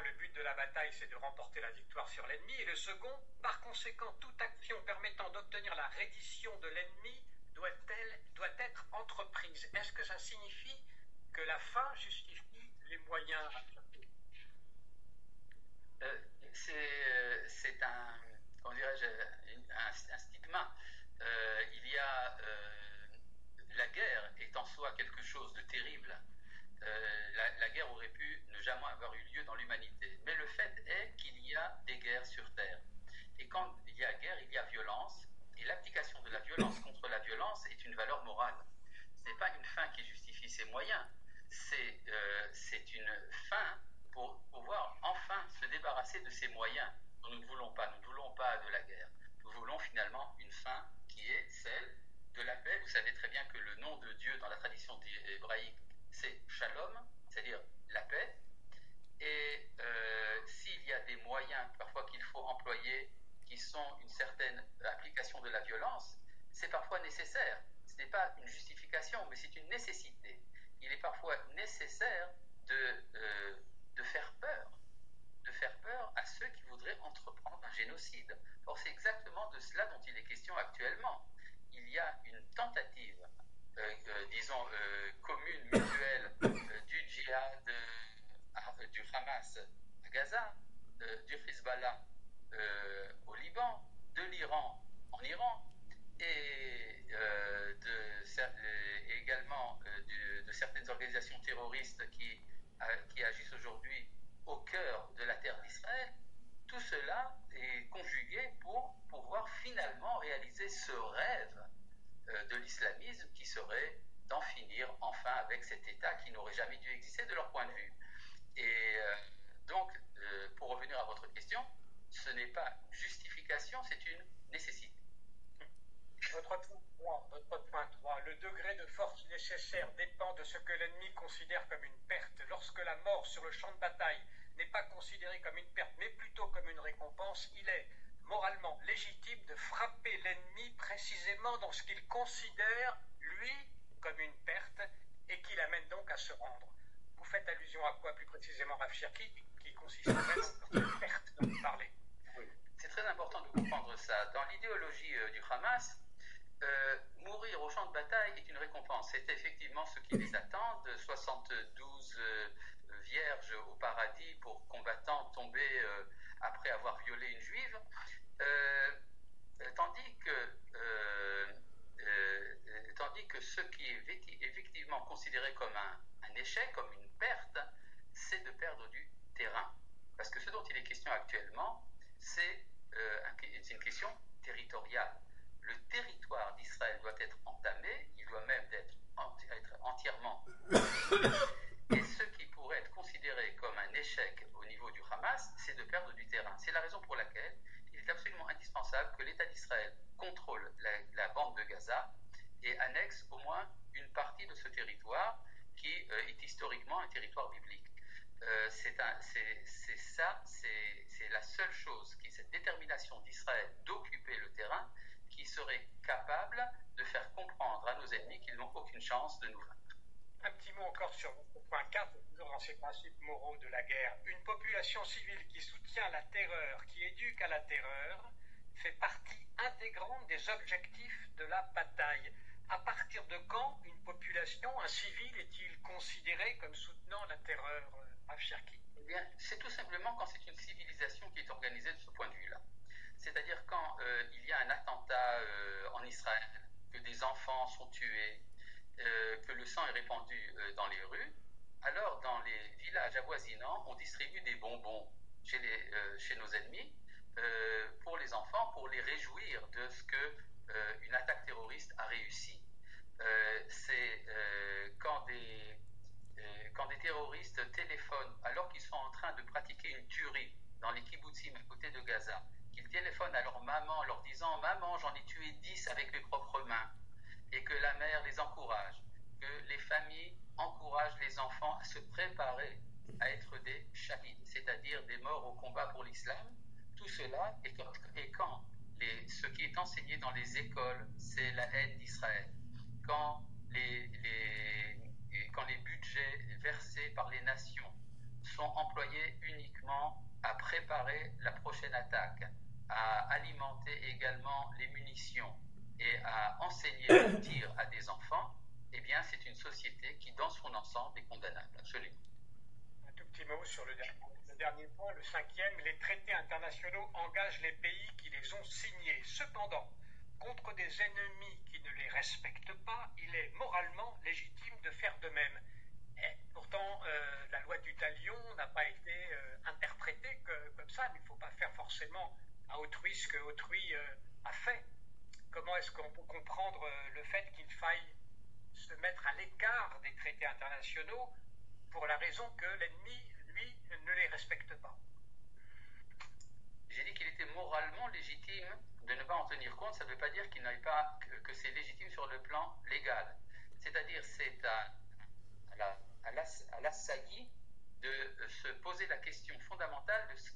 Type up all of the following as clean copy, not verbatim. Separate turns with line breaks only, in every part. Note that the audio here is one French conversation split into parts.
le but de la bataille, c'est de remporter la victoire sur l'ennemi. Et le second, par conséquent, toute action permettant d'obtenir la reddition de l'ennemi doit être entreprise. Est-ce que ça signifie que la fin justifie les moyens?
C'est un, comment dirais-je, un stigma. Il y a la guerre est en soi quelque chose de terrible. La guerre aurait pu ne jamais avoir eu lieu dans l'humanité. Mais le fait est qu'il y a des guerres sur Terre. Et quand il y a guerre, il y a violence. Et l'application de la violence contre la violence est une valeur morale. Ce n'est pas une fin qui justifie ses moyens. C'est une fin pour pouvoir enfin se débarrasser de ces moyens dont nous ne voulons pas. Nous ne voulons pas de la guerre. Nous voulons finalement une fin qui est celle de la paix. Vous savez très bien que le nom de Dieu dans la tradition hébraïque, c'est Shalom, c'est-à-dire la paix. Et s'il y a des moyens parfois qu'il faut employer qui sont une certaine application de la violence, c'est parfois nécessaire. Ce n'est pas une justification, mais c'est une nécessité. Il est parfois nécessaire de faire peur à ceux qui voudraient entreprendre un génocide. Or, c'est exactement de cela dont il est question actuellement. Il y a une tentative, disons, commune, mutuelle, du djihad, du Hamas à Gaza, du Hezbollah au Liban, de l'Iran en Iran, et également de certaines organisations terroristes qui agissent aujourd'hui au cœur de la terre d'Israël. Tout cela est conjugué pour pouvoir finalement réaliser ce rêve de l'islamisme qui serait d'en finir enfin avec cet État qui n'aurait jamais dû exister de leur point de vue. Et donc, pour revenir à votre question, ce n'est pas une justification, c'est une nécessité.
Votre point 3, le degré de force nécessaire dépend de ce que l'ennemi considère comme une perte. Lorsque la mort sur le champ de bataille n'est pas considérée comme une perte, mais plutôt comme une récompense, il est moralement légitime de frapper l'ennemi précisément dans ce qu'il considère, lui, comme une perte, et qui l'amène donc à se rendre. Vous faites allusion à quoi plus précisément, Rav Cherki, qui consisterait dans cette perte dont vous parlez?
Oui. C'est très important de comprendre ça. Dans l'idéologie du Hamas, mourir au champ de bataille est une récompense. C'est effectivement ce qui les attend, de 72 vierges au paradis pour combattants tombés après avoir violé une juive, tandis que ce qui est effectivement considéré comme un échec, comme une perte, c'est de perdre du terrain. Parce que ce dont il est question actuellement, c'est une question territoriale. Le territoire d'Israël doit être entamé, il doit même être entièrement et ce qui pourrait être considéré comme un échec au niveau du Hamas, c'est de perdre du terrain. C'est la raison pour laquelle il est absolument indispensable que l'État d'Israël contrôle la bande de Gaza et annexe au moins une partie de ce territoire qui est historiquement un territoire biblique. C'est la seule chose, cette détermination d'Israël d'occuper le terrain qui serait capable de faire comprendre à nos ennemis qu'ils n'ont aucune chance de nous vaincre.
Un petit mot encore sur votre point 4, toujours dans ces principes moraux de la guerre. Une population civile qui soutient la terreur, qui éduque à la terreur, fait partie intégrante des objectifs de la bataille. À partir de quand une population, un civil, est-il considéré comme soutenant la terreur, Rav Cherki?
Eh bien, c'est tout simplement quand c'est une civilisation qui est organisée de ce point de vue-là. C'est-à-dire quand il y a un attentat en Israël, que des enfants sont tués, que le sang est répandu dans les rues, alors dans les villages avoisinants, on distribue des bonbons chez nos ennemis pour les enfants, pour les réjouir de ce que une attaque terroriste a réussi. C'est quand des terroristes téléphonent alors qu'ils sont en train de pratiquer une tuerie dans les kibbutzim à côté de Gaza, qu'ils téléphonent à leur maman leur disant « Maman, j'en ai tué 10 avec mes propres mains », et que la mère les encourage, que les familles encouragent les enfants à se préparer à être des shahids, c'est-à-dire des morts au combat pour l'islam. Tout cela, et quand ce qui est enseigné dans les écoles, c'est la haine d'Israël, quand les budgets versés par les nations sont employés uniquement préparer la prochaine attaque, à alimenter également les munitions et à enseigner le tir à des enfants, eh bien c'est une société qui dans son ensemble est condamnable, absolument.
Un tout petit mot sur le dernier point, le 5e, les traités internationaux engagent les pays qui les ont signés. Cependant, contre des ennemis qui ne les respectent pas, il est moralement légitime de faire de même. Et pourtant, la loi du talion n'a pas été interprétée comme ça, mais il ne faut pas faire forcément à autrui ce que autrui a fait. Comment est-ce qu'on peut comprendre le fait qu'il faille se mettre à l'écart des traités internationaux pour la raison que l'ennemi, lui, ne les respecte pas?
J'ai dit qu'il était moralement légitime de ne pas en tenir compte. Ça ne veut pas dire qu'il n'aille pas que c'est légitime sur le plan légal. C'est-à-dire c'est à l'assailli de se poser la question fondamentale de ce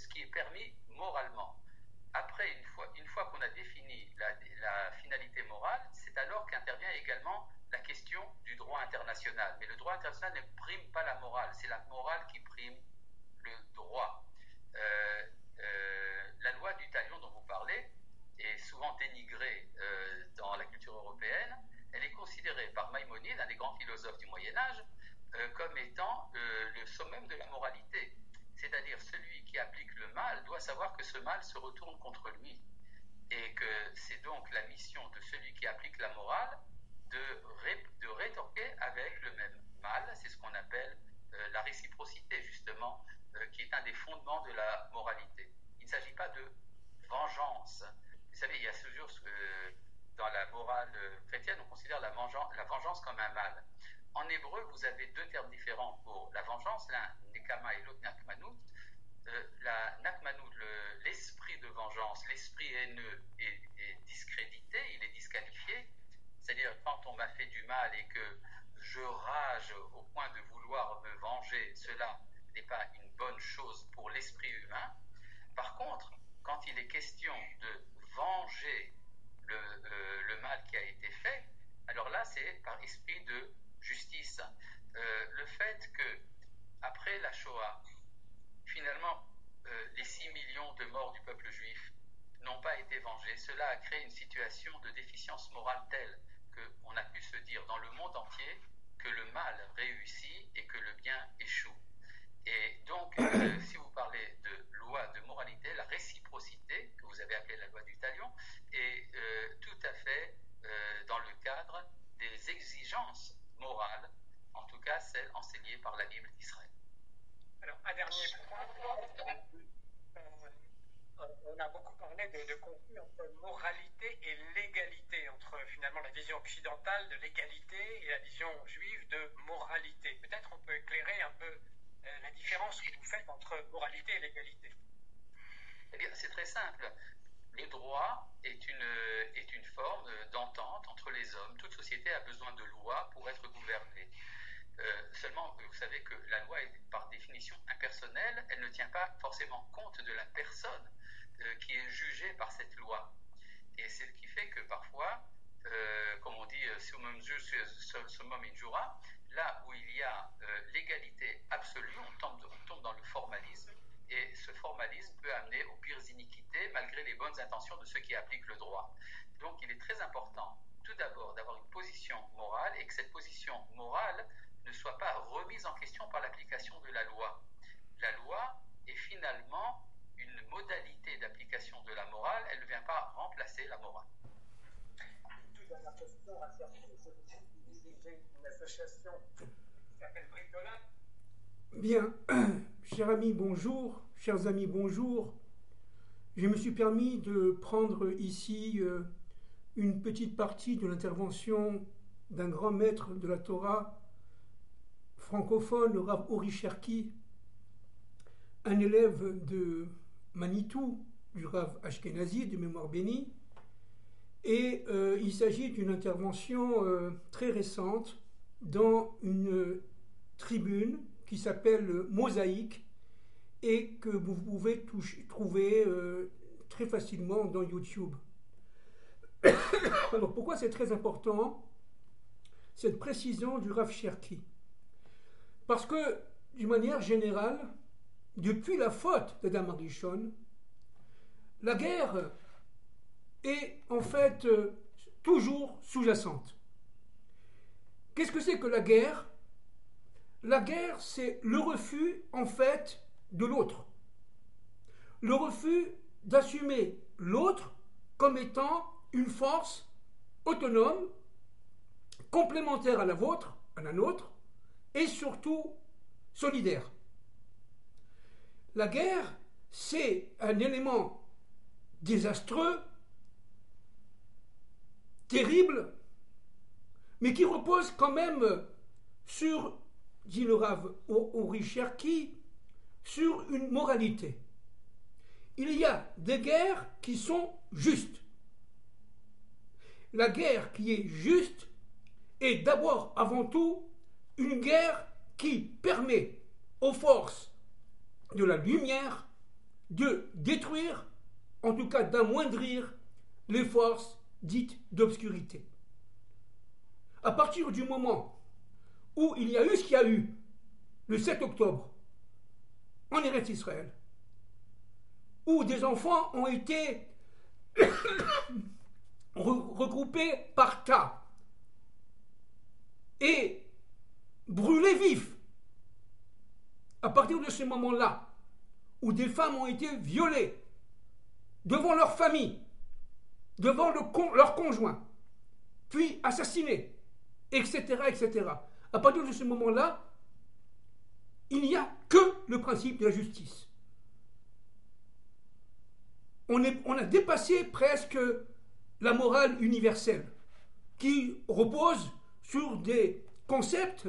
qui est permis moralement. Après, une fois qu'on a défini la finalité morale, c'est alors qu'intervient également la question du droit international. Mais le droit international ne prime pas la morale, c'est la morale qui prime le droit. La loi du talion dont vous parlez est souvent dénigrée dans la culture européenne. Elle est considérée par Maïmonide, un des grands philosophes du Moyen-Âge, comme étant le summum de la moralité. C'est-à-dire celui qui applique le mal doit savoir que ce mal se retourne contre lui. Et que c'est donc la mission de celui qui applique la morale de rétorquer avec le même mal. C'est ce qu'on appelle la réciprocité, justement, qui est un des fondements de la moralité. Il ne s'agit pas de vengeance. Vous savez, il y a toujours dans la morale chrétienne, on considère la vengeance comme un mal. En hébreu, vous avez deux termes différents pour la vengeance, l'un nekama et l'autre nakmanut. La nakmanut, l'esprit de vengeance, l'esprit haineux est discrédité, il est disqualifié. C'est-à-dire quand on m'a fait du mal et que je rage au point de vouloir me venger, cela n'est pas une bonne chose pour l'esprit humain. Par contre, quand il est question de venger le mal qui a été fait, alors là c'est par esprit de justice. Le fait que après la Shoah, finalement les 6 millions de morts du peuple juif n'ont pas été vengés, cela a créé une situation de déficience morale telle qu'on a pu se dire dans le monde entier que le mal réussit et que le bien échoue. Et donc, si vous parlez de loi de moralité, la réciprocité, que vous avez appelée la loi du talion, est tout à fait dans le cadre des exigences morales, en tout cas celles enseignées par la Bible d'Israël.
Alors, un dernier point. On a beaucoup parlé de conflit entre moralité et légalité, entre finalement la vision occidentale de l'égalité et la vision juive de moralité. Peut-être on peut éclairer un peu la différence que vous faites entre moralité et légalité.
Eh bien, c'est très simple. Le droit est une forme d'entente entre les hommes. Toute société a besoin de lois pour être gouvernée. Seulement, vous savez que la loi est par définition impersonnelle, elle ne tient pas forcément compte de la personne qui est jugée par cette loi. Et c'est ce qui fait que parfois, comme on dit, summum jus, summum injura, là où il y a l'égalité absolue, on tombe dans le formalisme, et ce formalisme peut amener aux pires iniquités malgré les bonnes intentions de ceux qui appliquent le droit. Donc il est très important tout d'abord d'avoir une position morale et que cette position morale ne soit pas remise en question par l'application de la loi. La loi est finalement une modalité d'application de la morale, elle ne vient pas remplacer la morale.
Toute dernière question, vous dirigez une association qui s'appelle Bricola.
Bien, chers amis, bonjour, chers amis, bonjour. Je me suis permis de prendre ici une petite partie de l'intervention d'un grand maître de la Torah francophone, le Rav Ori Cherki, un élève de Manitou, du Rav Ashkenazi, de mémoire bénie. Et il s'agit d'une intervention très récente dans une tribune qui s'appelle Mosaïque et que vous pouvez trouver très facilement dans YouTube. Alors pourquoi c'est très important cette précision du Rav Cherki? Parce que d'une manière générale, depuis la faute d'Adam Arishon, la guerre est en fait toujours sous-jacente. Qu'est-ce que c'est que la guerre? La guerre, c'est le refus, en fait, de l'autre. Le refus d'assumer l'autre comme étant une force autonome, complémentaire à la vôtre, à la nôtre, et surtout solidaire. La guerre, c'est un élément désastreux, terrible, mais qui repose quand même sur, dit le Rav Uri Cherki, sur une moralité. Il y a des guerres qui sont justes. La guerre qui est juste est d'abord, avant tout, une guerre qui permet aux forces de la lumière de détruire, en tout cas d'amoindrir, les forces dites d'obscurité. À partir du moment où il y a eu ce qu'il y a eu, le 7 octobre, en Eretz Israël, où des enfants ont été regroupés par tas et brûlés vifs, à partir de ce moment-là, où des femmes ont été violées devant leur famille, devant leur conjoint, puis assassinées, etc., etc. À partir de ce moment-là, il n'y a que le principe de la justice. On a dépassé presque la morale universelle, qui repose sur des concepts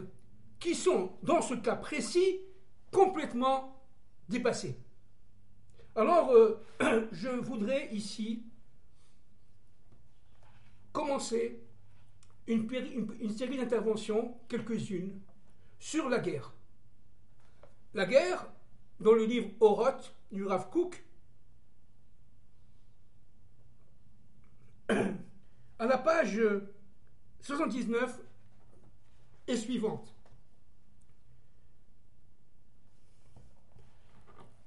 qui sont, dans ce cas précis, complètement dépassés. Alors, je voudrais ici commencer une série d'interventions, quelques-unes, sur la guerre. La guerre, dans le livre Oroth du Rav Kook, à la page 79 et suivante.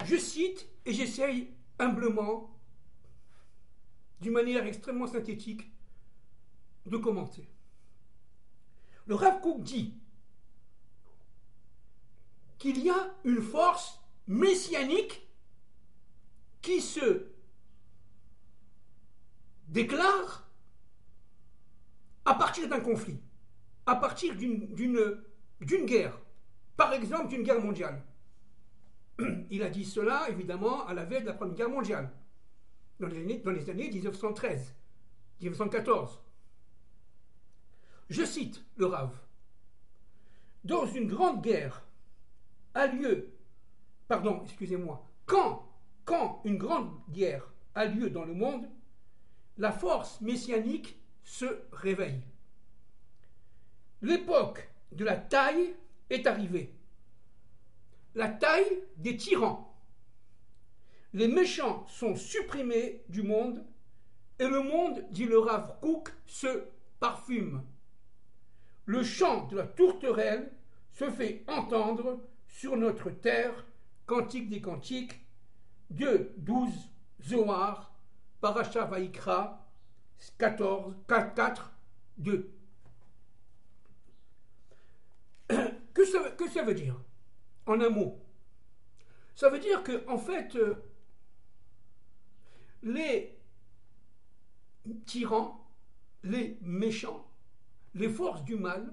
Je cite et j'essaye humblement, d'une manière extrêmement synthétique, de commenter. Le Rav Kook dit qu'il y a une force messianique qui se déclare à partir d'un conflit, à partir d'une guerre, par exemple d'une guerre mondiale. Il a dit cela, évidemment, à la veille de la Première Guerre mondiale, dans les années 1913, 1914. Je cite le Rav. Dans une grande guerre a lieu, quand une grande guerre a lieu dans le monde, la force messianique se réveille. L'époque de la taille est arrivée. La taille des tyrans. Les méchants sont supprimés du monde et le monde, dit le Rav Kook, se parfume. Le chant de la tourterelle se fait entendre sur notre terre, Cantique des Cantiques, 2:12 Zohar, Parasha Vaikra, 4:2. Que ça veut dire? En un mot, ça veut dire que, en fait, les tyrans, les méchants, les forces du mal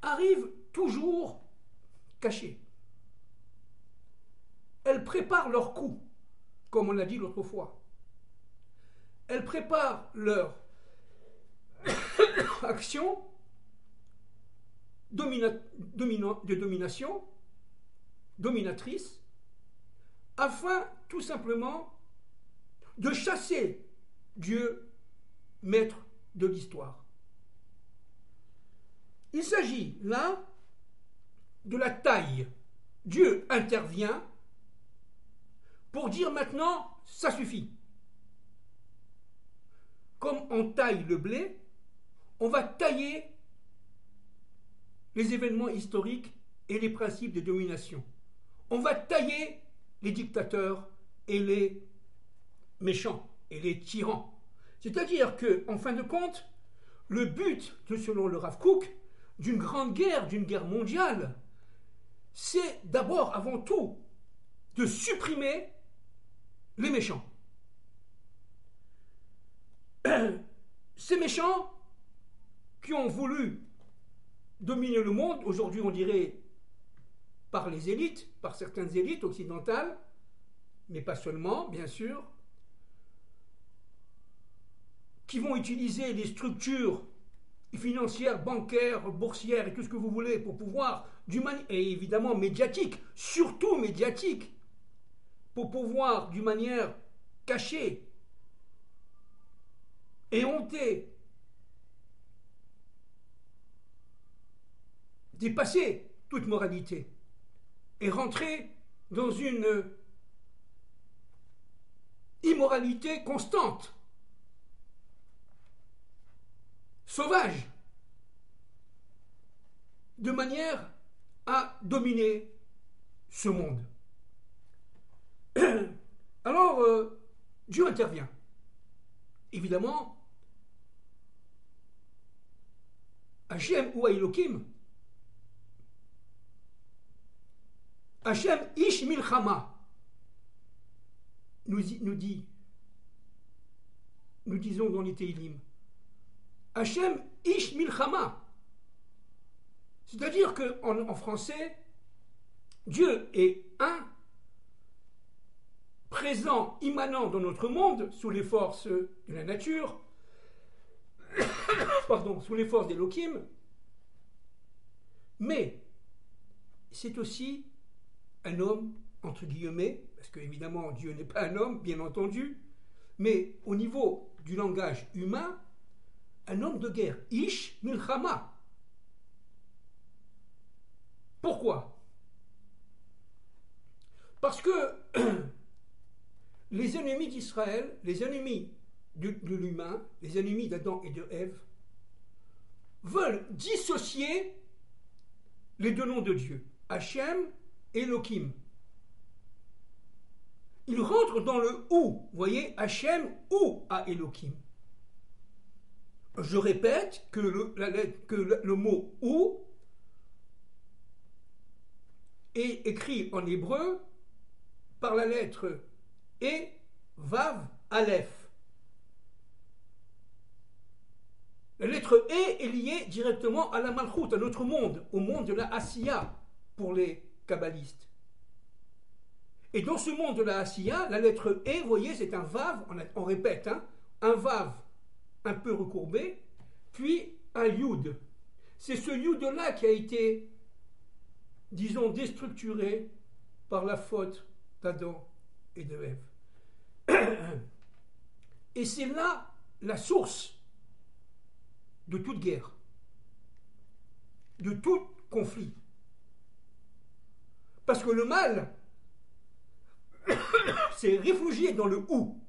arrivent toujours cachées. Elles préparent leur coup, comme on l'a dit l'autre fois. Elles préparent leur action dominatrice, afin tout simplement de chasser Dieu, maître de l'histoire. Il s'agit là de la taille. Dieu intervient pour dire maintenant, ça suffit. Comme on taille le blé, on va tailler les événements historiques et les principes de domination. on va tailler les dictateurs et les méchants et les tyrans. C'est-à-dire que, en fin de compte, le but, selon le Rav Kook, d'une grande guerre, d'une guerre mondiale, c'est d'abord, avant tout, de supprimer les méchants. Ces méchants qui ont voulu dominer le monde, aujourd'hui on dirait par les élites, par certaines élites occidentales, mais pas seulement, bien sûr, qui vont utiliser les structures financières, bancaires, boursières et tout ce que vous voulez pour pouvoir, et évidemment médiatiques, surtout médiatiques, pour pouvoir d'une manière cachée, éhontée, dépasser toute moralité et rentrer dans une immoralité constante, sauvage, de manière à dominer ce monde. Alors, Dieu intervient. Évidemment, Hachem ou Elohim, Hachem Ish Milchama, nous disons dans les Teilim, Hachem Ish Milchama, c'est-à-dire qu'en français, Dieu est un, présent, immanent dans notre monde, sous les forces de la nature, sous les forces d'Elohim, mais c'est aussi un homme, entre guillemets, parce que évidemment Dieu n'est pas un homme, bien entendu, mais au niveau du langage humain, un homme de guerre, Ish Milchama. Pourquoi? Parce que les ennemis d'Israël, les ennemis de l'humain, les ennemis d'Adam et de Ève, veulent dissocier les deux noms de Dieu, Hachem et Elohim. Ils rentrent dans le ou, vous voyez, Hachem ou à Elohim. Je répète que le mot ou est écrit en hébreu par la lettre E, Vav, Aleph. La lettre E est liée directement à la Malchut, à notre monde, au monde de la Asiya pour les kabbalistes. Et dans ce monde de la Asiya, la lettre E, vous voyez, c'est un Vav, on répète, hein, un Vav un peu recourbé, puis un Yud. C'est ce Yud-là qui a été, disons, déstructuré par la faute d'Adam et de Ève. Et c'est là la source de toute guerre, de tout conflit. Parce que le mal s'est réfugié dans le ou.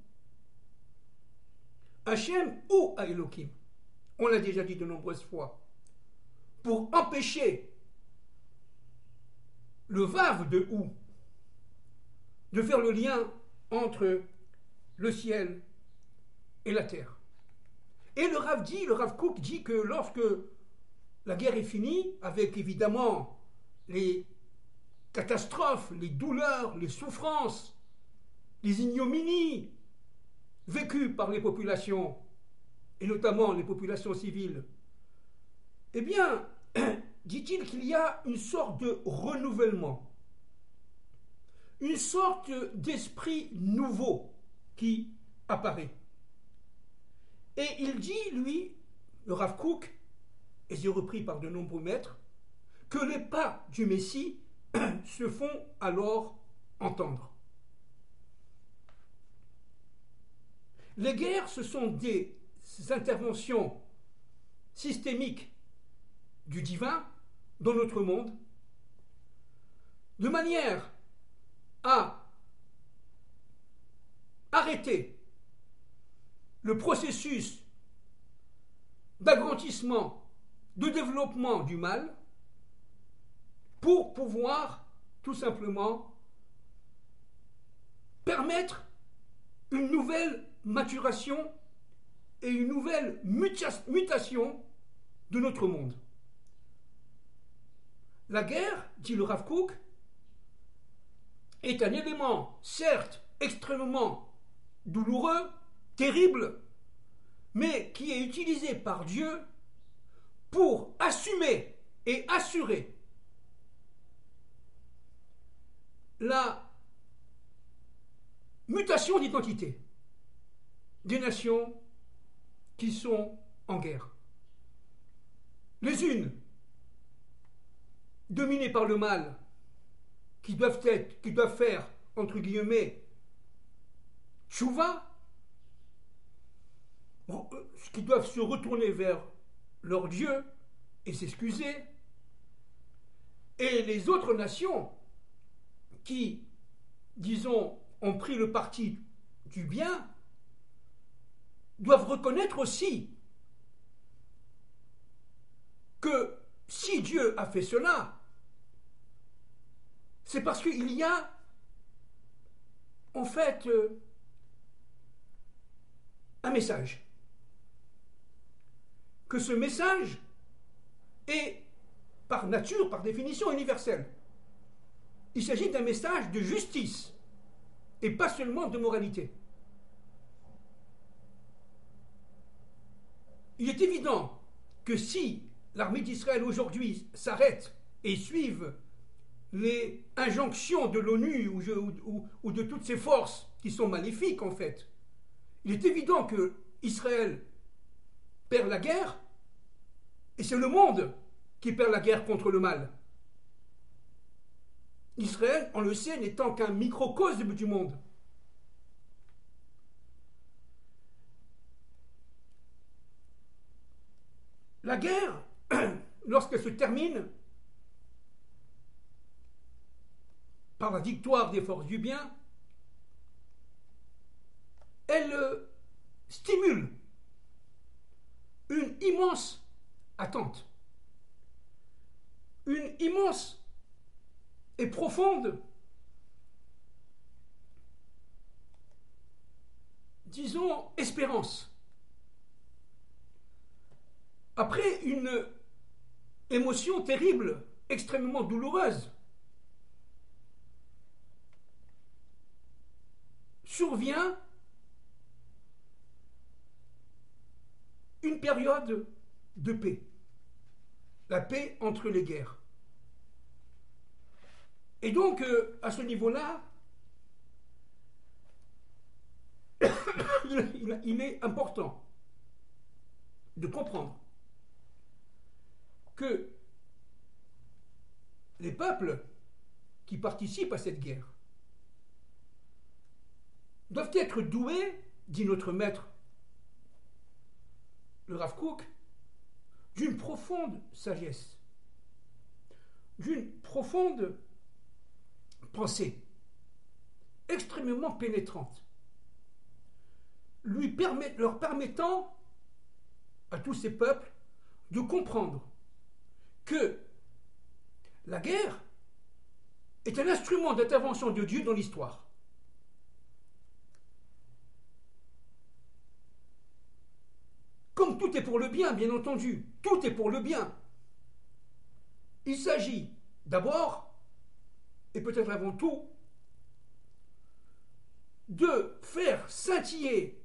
Hachem ou à Elohim. On l'a déjà dit de nombreuses fois. Pour empêcher le vav de ou, de faire le lien entre le ciel et la terre. Et le Rav Kook dit que lorsque la guerre est finie, avec évidemment les catastrophes, les douleurs, les souffrances, les ignominies vécues par les populations, et notamment les populations civiles, eh bien, dit-il qu'il y a une sorte de renouvellement, une sorte d'esprit nouveau qui apparaît. Et il dit, lui, le Rav Kook, et c'est repris par de nombreux maîtres, que les pas du Messie se font alors entendre. Les guerres, ce sont des interventions systémiques du divin dans notre monde, de manière à arrêter le processus d'agrandissement, de développement du mal, pour pouvoir tout simplement permettre une nouvelle maturation et une nouvelle mutation de notre monde. La guerre, dit le Rav Kook, est un élément, certes, extrêmement douloureux, terrible, mais qui est utilisé par Dieu pour assumer et assurer la mutation d'identité des nations qui sont en guerre. Les unes dominées par le mal, qui doivent faire, entre guillemets, tchouva, qui doivent se retourner vers leur Dieu et s'excuser, et les autres nations qui, disons, ont pris le parti du bien, doivent reconnaître aussi que si Dieu a fait cela, c'est parce qu'il y a, en fait, un message. Que ce message est, par nature, par définition, universel. Il s'agit d'un message de justice et pas seulement de moralité. Il est évident que si l'armée d'Israël aujourd'hui s'arrête et suive les injonctions de l'ONU ou de toutes ces forces qui sont maléfiques en fait, il est évident que Israël perd la guerre et c'est le monde qui perd la guerre contre le mal. Israël, on le sait, n'étant qu'un microcosme du monde. La guerre, lorsqu'elle se termine par la victoire des forces du bien, elle stimule une immense attente, une immense et profonde, disons, espérance. Après une émotion terrible, extrêmement douloureuse, survient une période de paix, la paix entre les guerres. Et donc, à ce niveau-là, il est important de comprendre que les peuples qui participent à cette guerre doivent être doués, dit notre maître, le Rav Kook, d'une profonde sagesse, d'une profonde pensée, extrêmement pénétrante, leur permettant à tous ces peuples de comprendre que la guerre est un instrument d'intervention de Dieu dans l'histoire. Comme tout est pour le bien, bien entendu, tout est pour le bien. Il s'agit d'abord, et peut-être avant tout, de faire scintiller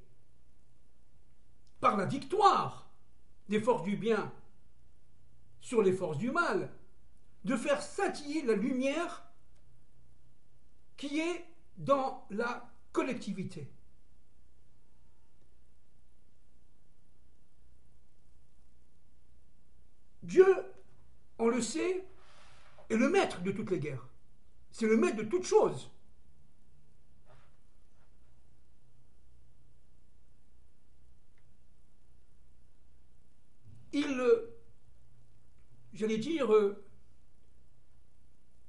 par la victoire des forces du bien sur les forces du mal, de faire scintiller la lumière qui est dans la collectivité. Dieu, on le sait, est le maître de toutes les guerres. C'est le maître de toutes choses.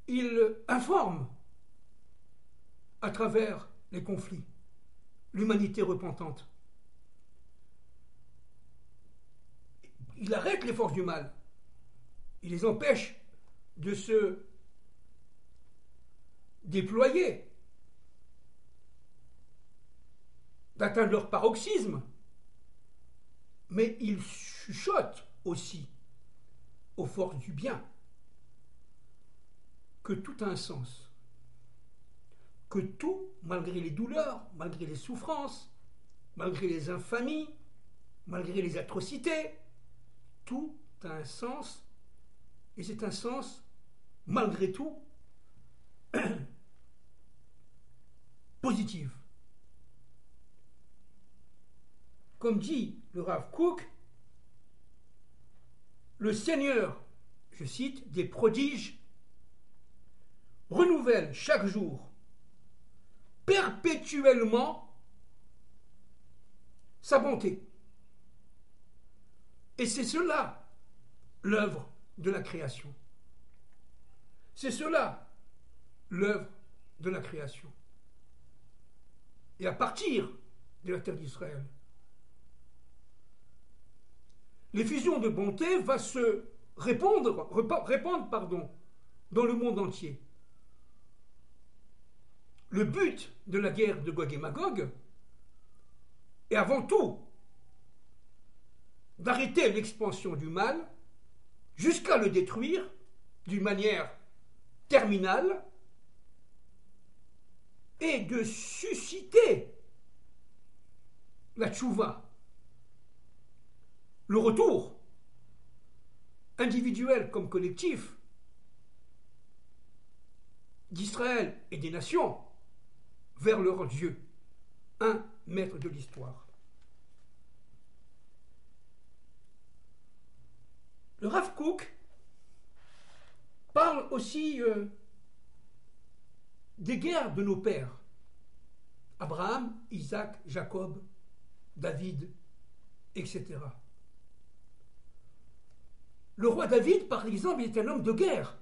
Il informe à travers les conflits l'humanité repentante. Il arrête les forces du mal. Il les empêche de se déployer. d'atteindre leur paroxysme, mais ils chuchotent aussi aux forces du bien que tout a un sens, que tout, malgré les douleurs, malgré les souffrances, malgré les infamies, malgré les atrocités, tout a un sens, et c'est un sens, malgré tout, positif. Comme dit le Rav Kook, le Seigneur, je cite, des prodiges, renouvelle chaque jour, perpétuellement, sa bonté. Et c'est cela, l'œuvre de la création. C'est cela, l'œuvre de la création. Et à partir de la terre d'Israël, l'effusion de bonté va se répandre dans le monde entier. Le but de la guerre de Gog et Magog est avant tout d'arrêter l'expansion du mal jusqu'à le détruire d'une manière terminale et de susciter la tchouva, le retour, individuel comme collectif, d'Israël et des nations vers leur Dieu, un maître de l'histoire. Le Rav Kook parle aussi des guerres de nos pères, Abraham, Isaac, Jacob, David, etc. Le roi David, par exemple, est un homme de guerre.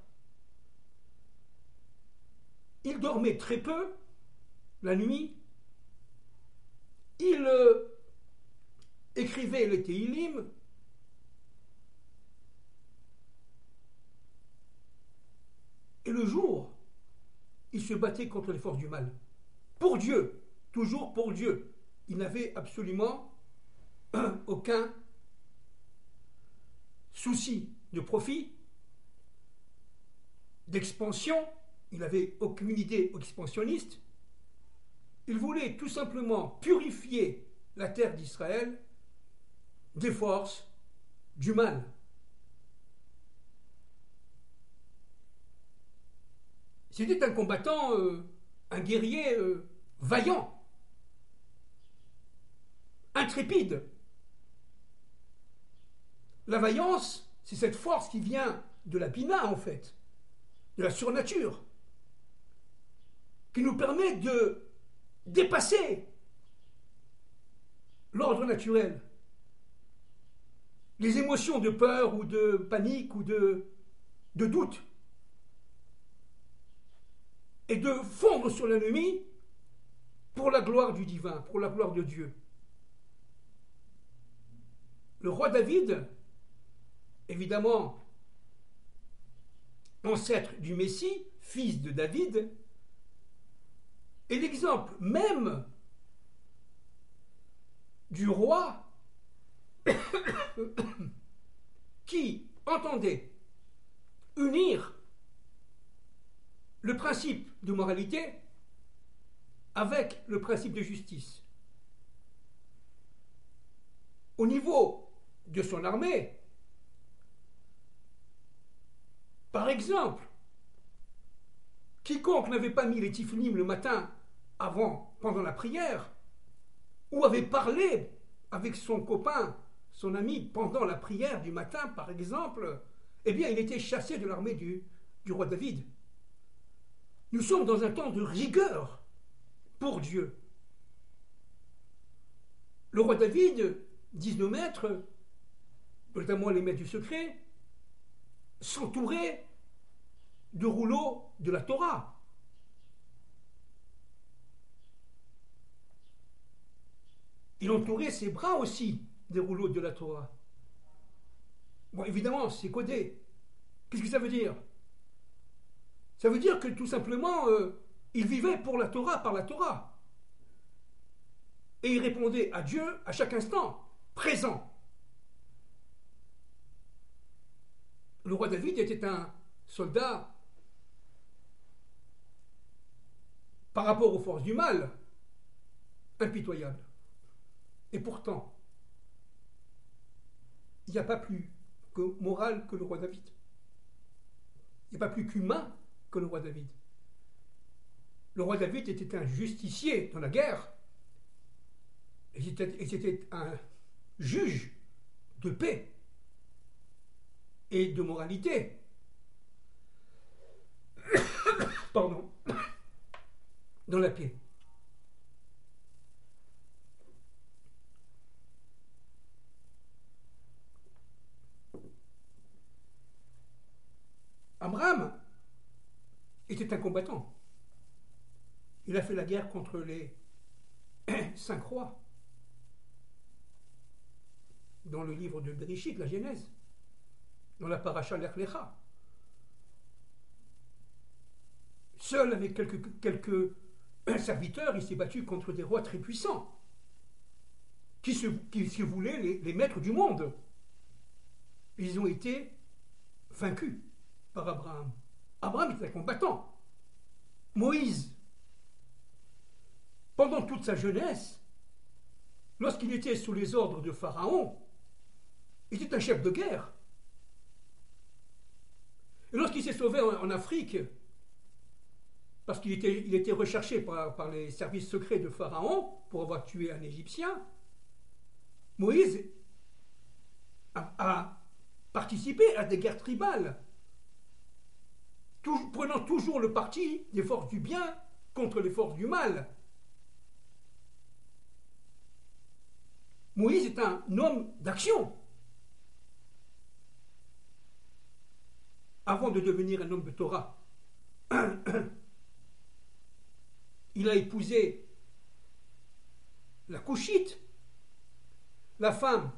Il dormait très peu la nuit. Il écrivait les Tehillim. Et le jour, il se battait contre les forces du mal. Pour Dieu, toujours pour Dieu. Il n'avait absolument aucun souci de profit, d'expansion. Il n'avait aucune idée expansionniste. Il voulait tout simplement purifier la terre d'Israël des forces du mal. C'était un combattant, un guerrier vaillant, intrépide. La vaillance, c'est cette force qui vient de la bina, en fait, de la surnature, qui nous permet de dépasser l'ordre naturel, les émotions de peur ou de panique ou de doute, et de fondre sur l'ennemi pour la gloire du divin, pour la gloire de Dieu. Le roi David, évidemment, ancêtre du Messie, fils de David, est l'exemple même du roi qui entendait unir le principe de moralité avec le principe de justice. Au niveau de son armée, par exemple, quiconque n'avait pas mis les tiflim le matin pendant la prière, ou avait parlé avec son copain, son ami, pendant la prière du matin, par exemple, eh bien, il était chassé de l'armée du roi David. Nous sommes dans un temps de rigueur pour Dieu. Le roi David, disent nos maîtres, notamment les maîtres du secret, s'entourait de rouleaux de la Torah. Il entourait ses bras aussi des rouleaux de la Torah. Bon, évidemment, c'est codé. Qu'est-ce que ça veut dire? Ça veut dire que, tout simplement, il vivait pour la Torah, par la Torah. et il répondait à Dieu à chaque instant, présent. Le roi David était un soldat, par rapport aux forces du mal, impitoyable. Et pourtant, il n'y a pas plus moral que le roi David. Il n'y a pas plus qu'humain que le roi David. Le roi David était un justicier dans la guerre. Et c'était un juge de paix et de moralité. Pardon. Dans la paix. Abraham était un combattant. Il a fait la guerre contre les 5 rois dans le livre de Bereshit, la Genèse, dans la paracha Lech Lecha. Seul avec quelques serviteurs, il s'est battu contre des rois très puissants qui se voulaient les maîtres du monde. Ils ont été vaincus par Abraham. Abraham était un combattant. Moïse, pendant toute sa jeunesse, lorsqu'il était sous les ordres de Pharaon, il était un chef de guerre. Et lorsqu'il s'est sauvé en Afrique, parce qu'il était recherché par les services secrets de Pharaon pour avoir tué un Égyptien, Moïse a participé à des guerres tribales, prenant toujours le parti des forces du bien contre les forces du mal. Moïse est un homme d'action. Avant de devenir un homme de Torah, il a épousé la Couchite, la femme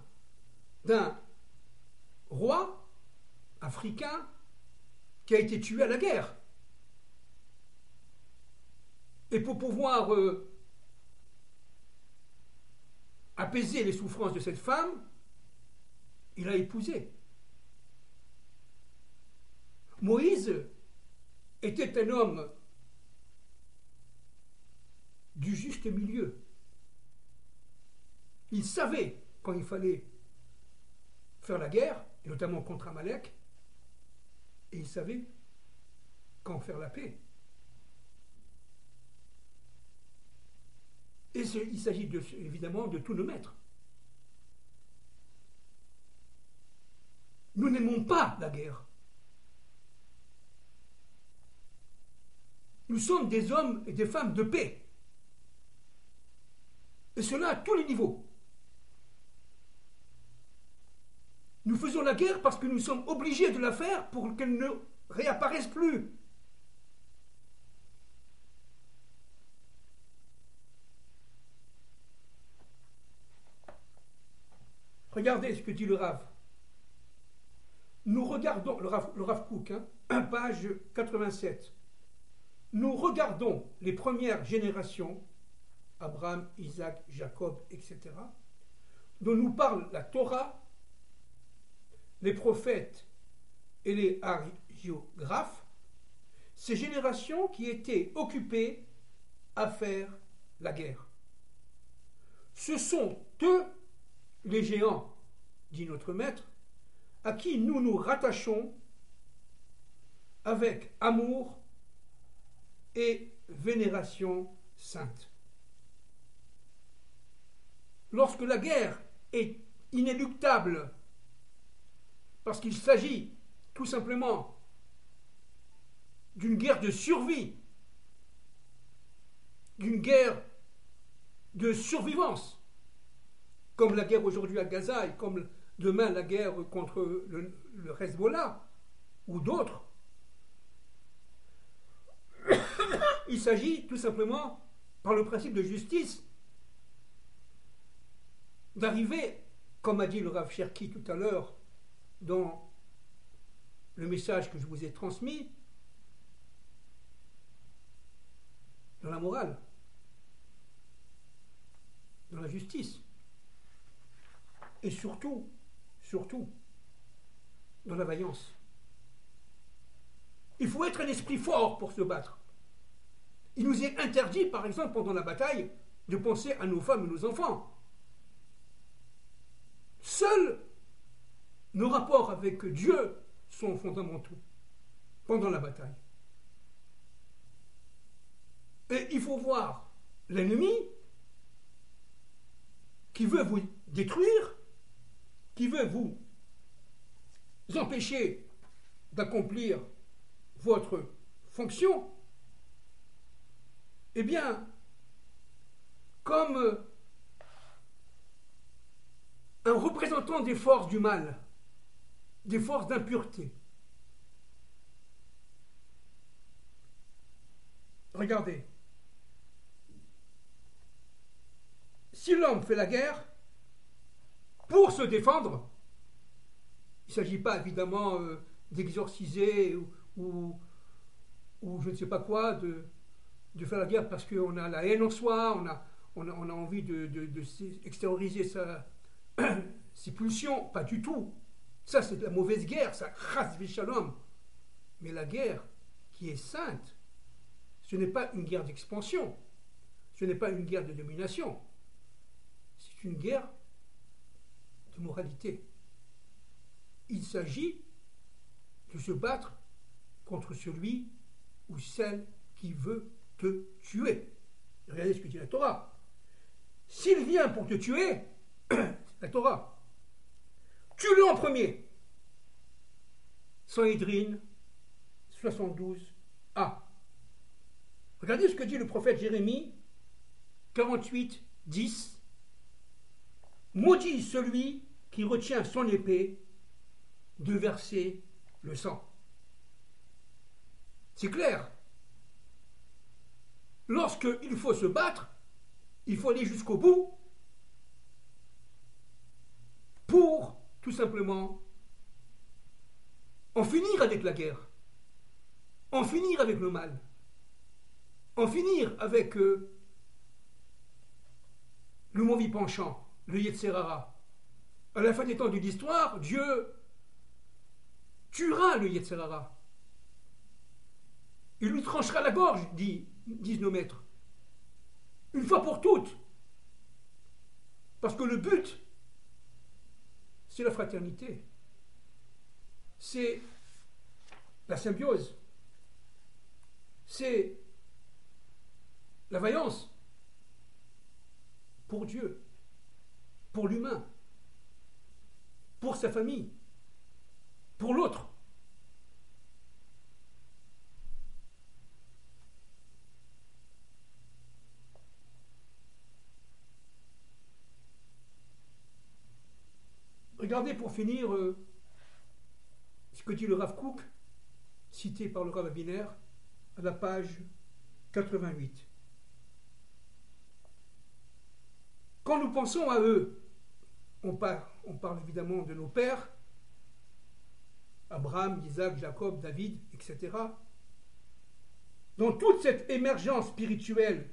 d'un roi africain qui a été tué à la guerre. Et pour pouvoir apaiser les souffrances de cette femme, il a épousé. Moïse était un homme du juste milieu. Il savait quand il fallait faire la guerre, et notamment contre Amalek, et il savait quand faire la paix. Et il s'agit évidemment de tous nos maîtres. Nous n'aimons pas la guerre. Nous sommes des hommes et des femmes de paix. Et cela à tous les niveaux. Nous faisons la guerre parce que nous sommes obligés de la faire pour qu'elle ne réapparaisse plus. Regardez ce que dit le Rav. Nous regardons, le Rav Kook, page 87. Nous regardons les premières générations, Abraham, Isaac, Jacob, etc., dont nous parle la Torah, les prophètes et les hagiographes, ces générations qui étaient occupées à faire la guerre. Ce sont eux, les géants, dit notre maître, à qui nous nous rattachons avec amour et vénération sainte. Lorsque la guerre est inéluctable, parce qu'il s'agit tout simplement d'une guerre de survie, d'une guerre de survivance, comme la guerre aujourd'hui à Gaza et comme demain la guerre contre le Hezbollah ou d'autres, il s'agit tout simplement, par le principe de justice, d'arriver, comme a dit le Rav Cherki tout à l'heure, dans le message que je vous ai transmis, dans la morale, dans la justice. Et surtout, dans la vaillance. Il faut être un esprit fort pour se battre. Il nous est interdit, par exemple, pendant la bataille, de penser à nos femmes et nos enfants. Seuls nos rapports avec Dieu sont fondamentaux pendant la bataille. Et il faut voir l'ennemi qui veut vous détruire, qui veut vous empêcher d'accomplir votre fonction, eh bien, comme un représentant des forces du mal, des forces d'impureté. Regardez, si l'homme fait la guerre pour se défendre, il ne s'agit pas évidemment d'exorciser ou je ne sais pas quoi, de faire la guerre parce qu'on a la haine en soi, on a envie de extérioriser ses pulsions. Pas du tout. Ça, c'est de la mauvaise guerre, ça, chas v'shalom. Mais la guerre qui est sainte, ce n'est pas une guerre d'expansion, ce n'est pas une guerre de domination, c'est une guerre de moralité. Il s'agit de se battre contre celui ou celle qui veut te tuer. Regardez ce que dit la Torah. S'il vient pour te tuer, la Torah, tue-le en premier. Sanhédrin 72a. Regardez ce que dit le prophète Jérémie 48, 10. Maudit celui qui retient son épée de verser le sang. C'est clair. Lorsqu'il faut se battre, il faut aller jusqu'au bout pour, tout simplement, en finir avec la guerre, en finir avec le mal, en finir avec le mauvais penchant, le Yetzer Hara. À la fin des temps de l'histoire, Dieu tuera le Yetzer Hara. Il lui tranchera la gorge, disent nos maîtres. Une fois pour toutes. Parce que le but, c'est la fraternité. C'est la symbiose. C'est la vaillance pour Dieu, pour l'humain, pour sa famille, pour l'autre. Regardez pour finir ce que dit le Rav Kook, cité par le Rav Abiner, à la page 88. Quand nous pensons à eux, on parle évidemment de nos pères, Abraham, Isaac, Jacob, David, etc. Dans toute cette émergence spirituelle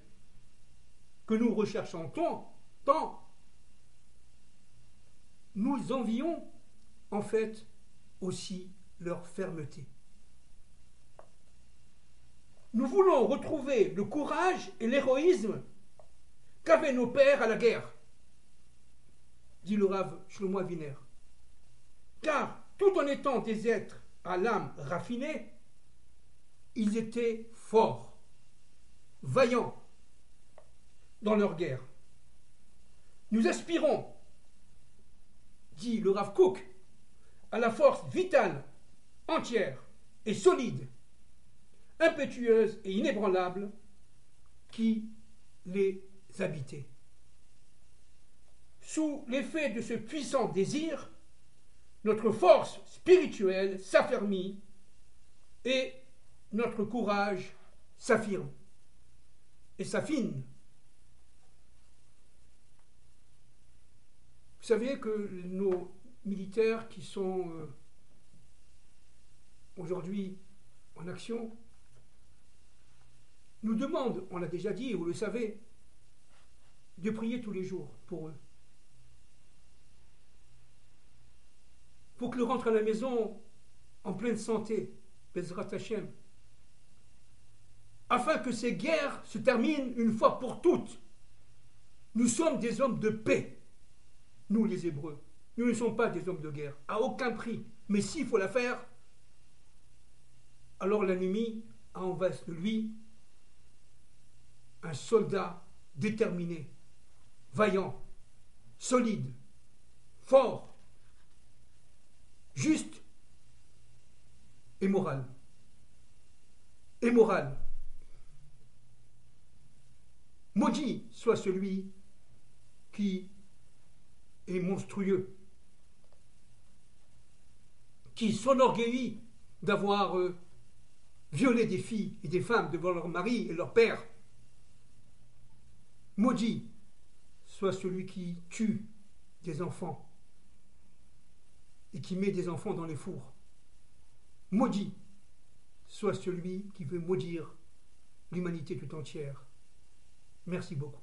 que nous recherchons tant, nous envions en fait aussi leur fermeté. Nous voulons retrouver le courage et l'héroïsme qu'avaient nos pères à la guerre, dit le Rav Shlomo Aviner. Car tout en étant des êtres à l'âme raffinée, ils étaient forts, vaillants dans leur guerre. Nous aspirons, dit le Rav Kook, à la force vitale, entière et solide, impétueuse et inébranlable qui les habitait. Sous l'effet de ce puissant désir, notre force spirituelle s'affermit et notre courage s'affirme et s'affine. Vous savez que nos militaires qui sont aujourd'hui en action nous demandent, on l'a déjà dit, vous le savez, de prier tous les jours pour eux. Pour qu'ils rentrent à la maison en pleine santé, Bezrat Hashem, afin que ces guerres se terminent une fois pour toutes. Nous sommes des hommes de paix, nous les Hébreux. Nous ne sommes pas des hommes de guerre, à aucun prix. Mais s'il faut la faire, alors l'ennemi a en face de lui un soldat déterminé, vaillant, solide, fort, juste et moral. Et moral. Maudit soit celui qui est monstrueux, qui s'enorgueillit d'avoir violé des filles et des femmes devant leur mari et leur père. Maudit soit celui qui tue des enfants et qui met des enfants dans les fours. Maudit soit celui qui veut maudire l'humanité tout entière. Merci beaucoup.